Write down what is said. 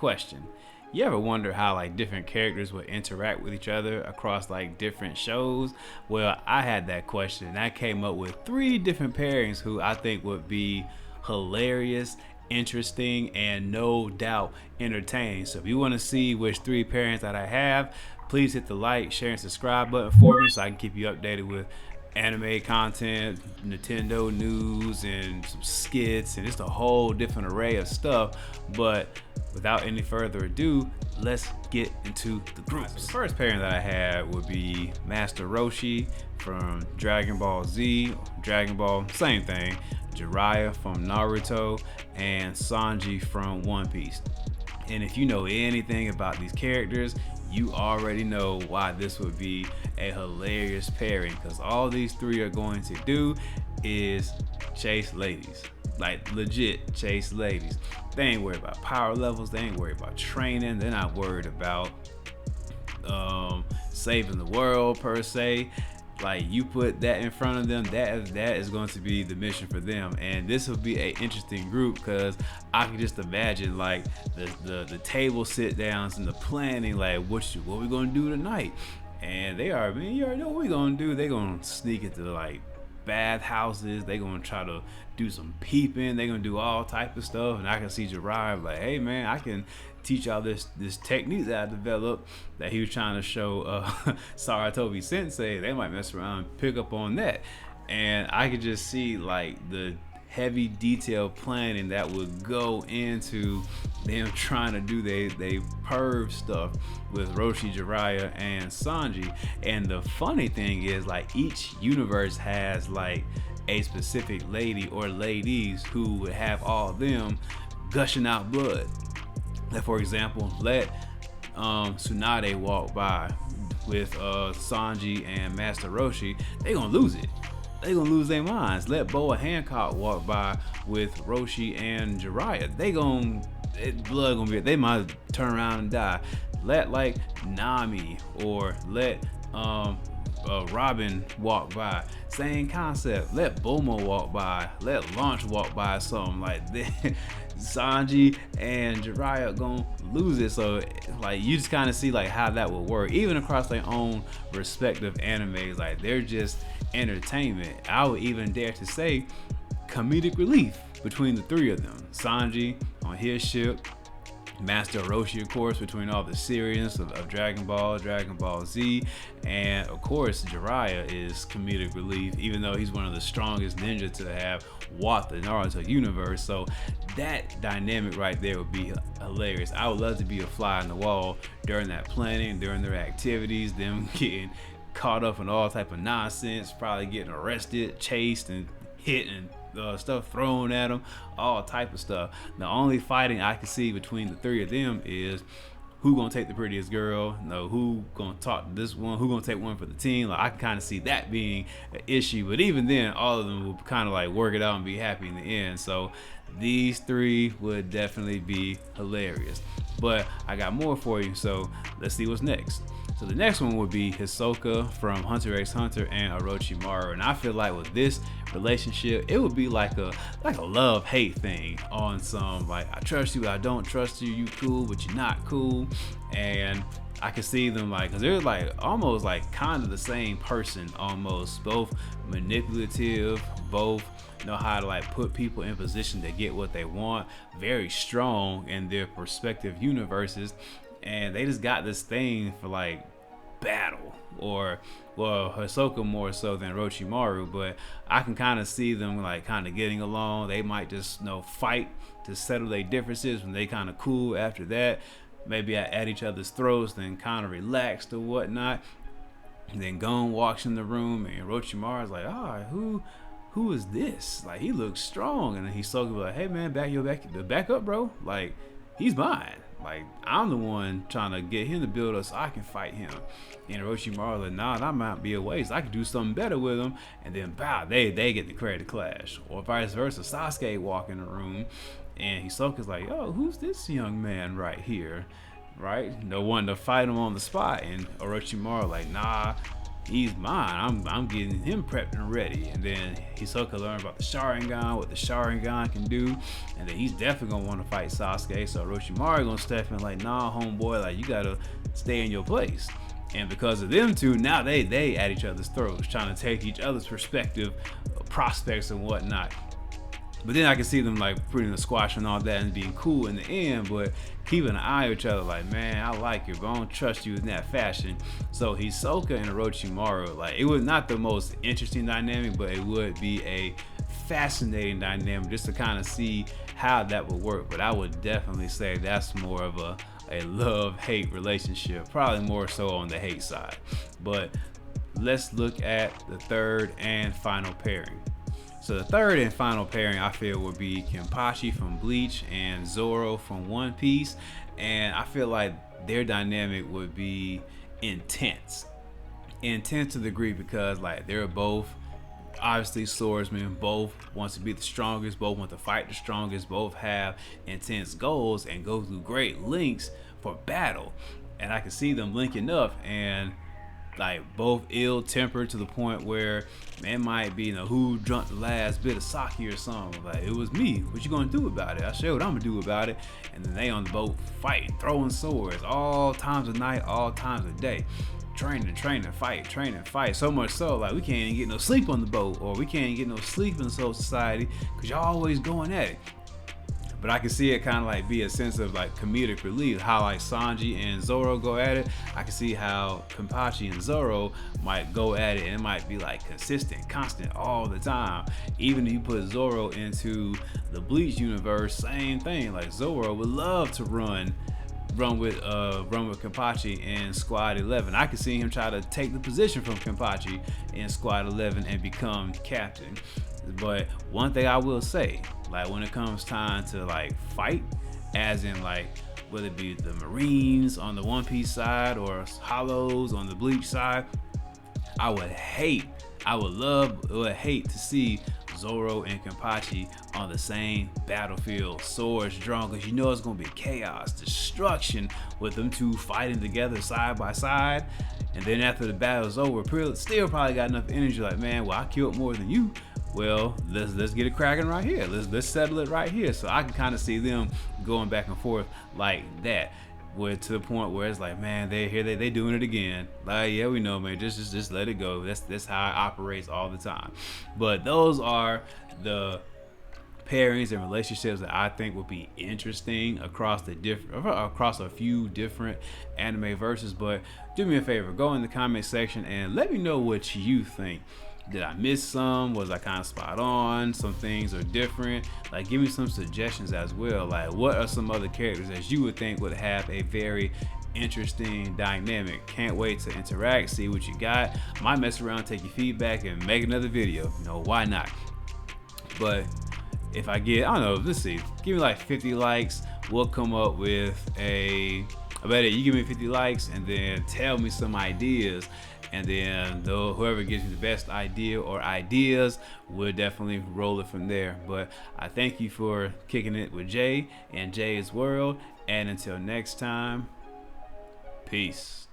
question. You ever wonder how like different characters would interact with each other across like different shows? Well, I had that question and I came up with 3 different pairings who I think would be hilarious, interesting, and no doubt entertaining. So if you want to see which 3 pairings that I have, please hit the like, share, and subscribe button for me so I can keep you updated with anime content, Nintendo news, and some skits, and just a whole different array of stuff. But without any further ado, let's get into the groups. The first pairing that I had would be Master Roshi from Dragon Ball Z, Dragon Ball, same thing, Jiraiya from Naruto, and Sanji from One Piece. And if you know anything about these characters, you already know why this would be a hilarious pairing, because all these 3 are going to do is chase ladies. Like legit chase ladies. They ain't worried about power levels, they ain't worried about training, they're not worried about saving the world per se. Like, you put that in front of them, that is going to be the mission for them. And this will be an interesting group because I can just imagine like the table sit downs and the planning, like what we gonna do tonight. And you already know what we gonna do. They gonna sneak into like bathhouses, they gonna try to do some peeping, they gonna do all type of stuff. And I can see Jiraiya like, hey man, I can teach y'all this technique that I developed that he was trying to show Saratobi Sensei. They might mess around and pick up on that. And I could just see like the heavy detailed planning that would go into them trying to do they perv stuff with Roshi, Jiraiya, and Sanji. And the funny thing is, like, each universe has like a specific lady or ladies who would have all of them gushing out blood. Like, for example, let Tsunade walk by with Sanji and Master Roshi, they gonna lose it. They gonna lose their minds. Let Boa Hancock walk by with Roshi and Jiraiya, blood gonna be, they might turn around and die. Let like Nami or let Robin walk by, same concept. Let Bulma walk by, let Launch walk by, something like that. Sanji and Jiraiya gonna lose it. So like, you just kind of see like how that would work, even across their own respective animes. Like, they're just entertainment. I would even dare to say comedic relief between the 3 of them. Sanji on his ship, Master Roshi, of course, between all the seriousness of Dragon Ball, Dragon Ball Z, and of course Jiraiya is comedic relief, even though he's one of the strongest ninja to have walked the Naruto universe. So that dynamic right there would be hilarious. I would love to be a fly on the wall during that planning, during their activities, them getting caught up in all type of nonsense, probably getting arrested, chased, and hit, and stuff thrown at them, all type of stuff. The only fighting I can see between the 3 of them is who gonna take the prettiest girl, who gonna talk to this one, who gonna take one for the team. Like, I can kind of see that being an issue, but even then all of them will kind of like work it out and be happy in the end. So these 3 would definitely be hilarious. But I got more for you, so let's see what's next. So the next one would be Hisoka from Hunter x Hunter and Orochimaru. And I feel like with this relationship, it would be like a love-hate thing, on some like, I trust you, I don't trust you, you cool, but you're not cool. And I can see them like, because they're like almost like kind of the same person almost, both manipulative, both know how to like put people in position to get what they want, very strong in their respective universes. And they just got this thing for like battle, or well, Hisoka more so than Orochimaru, but I can kind of see them like kind of getting along. They might just fight to settle their differences when they kind of cool. After that, maybe at each other's throats, then kind of relaxed or whatnot. And then Gon walks in the room and Orochimaru's like, who is this? Like, he looks strong. And then Hisoka be like, hey man, back up, bro. Like, he's mine. Like, I'm the one trying to get him to build up so I can fight him. And Orochimaru like, nah, that might be a waste. I could do something better with him. And then bow, they get the credit clash. Or vice versa, Sasuke walk in the room and Hisoka's like, oh, who's this young man right here? Right? No one to fight him on the spot. And Orochimaru like, nah, he's mine. I'm getting him prepped and ready. And then Hisoka learned about the Sharingan, what the Sharingan can do, and then he's definitely gonna want to fight Sasuke. So Orochimaru gonna step in like, nah, homeboy, like you gotta stay in your place. And because of them two, now they at each other's throats, trying to take each other's perspective, prospects and whatnot. But then I can see them like putting the squash and all that and being cool in the end, but keeping an eye on each other like, man, I like you, but I don't trust you in that fashion. So Hisoka and Orochimaru, like, it was not the most interesting dynamic, but it would be a fascinating dynamic just to kind of see how that would work. But I would definitely say that's more of a love-hate relationship, probably more so on the hate side. But let's look at the third and final pairing. So the third and final pairing I feel would be Kenpachi from Bleach and Zorro from One Piece. And I feel like their dynamic would be intense. Intense to the degree because like they're both obviously swordsmen, both want to be the strongest, both want to fight the strongest, both have intense goals and go through great lengths for battle. And I can see them linking up and like both ill-tempered to the point where man might be, you know, who drunk the last bit of sake or something. Like, it was me. What you gonna do about it? I show you what I'm gonna do about it. And then they on the boat fighting, throwing swords all times of night, all times of day. Training, fight. So much so, like, we can't even get no sleep on the boat, or we can't get no sleep in Soul Society because y'all always going at it. But I can see it kind of like be a sense of like comedic relief, how like Sanji and Zorro go at it. I can see how Kenpachi and Zorro might go at it, and it might be like consistent, constant all the time. Even if you put Zorro into the Bleach universe, same thing. Like Zorro would love to run with Kenpachi in Squad 11. I could see him try to take the position from Kenpachi in Squad 11 and become captain. But one thing I will say, like when it comes time to like fight, as in like whether it be the Marines on the One Piece side or Hollows on the Bleach side, I would hate to see Zorro and Kenpachi on the same battlefield, swords drawn, because you know it's gonna be chaos, destruction with them two fighting together side by side. And then after the battle's over, still probably got enough energy like, man, well, I killed more than you. Well, let's get it cracking right here. Let's settle it right here. So I can kind of see them going back and forth like that, where to the point where it's like, man, they doing it again. Like, yeah, we know, man. Just let it go. That's how it operates all the time. But those are the pairings and relationships that I think would be interesting across a few different anime verses. But do me a favor, go in the comment section and let me know what you think. Did I miss some? Was I kind of spot on? Some things are different. Like, give me some suggestions as well. Like, what are some other characters that you would think would have a very interesting dynamic? Can't wait to interact, see what you got. Might mess around, take your feedback, and make another video. You know, why not? But if I get, I don't know, let's see, give me like 50 likes, we'll come up with I bet you give me 50 likes and then tell me some ideas. And then whoever gives me the best idea or ideas, we'll definitely roll it from there. But I thank you for kicking it with Jay and Jay's World. And until next time, peace.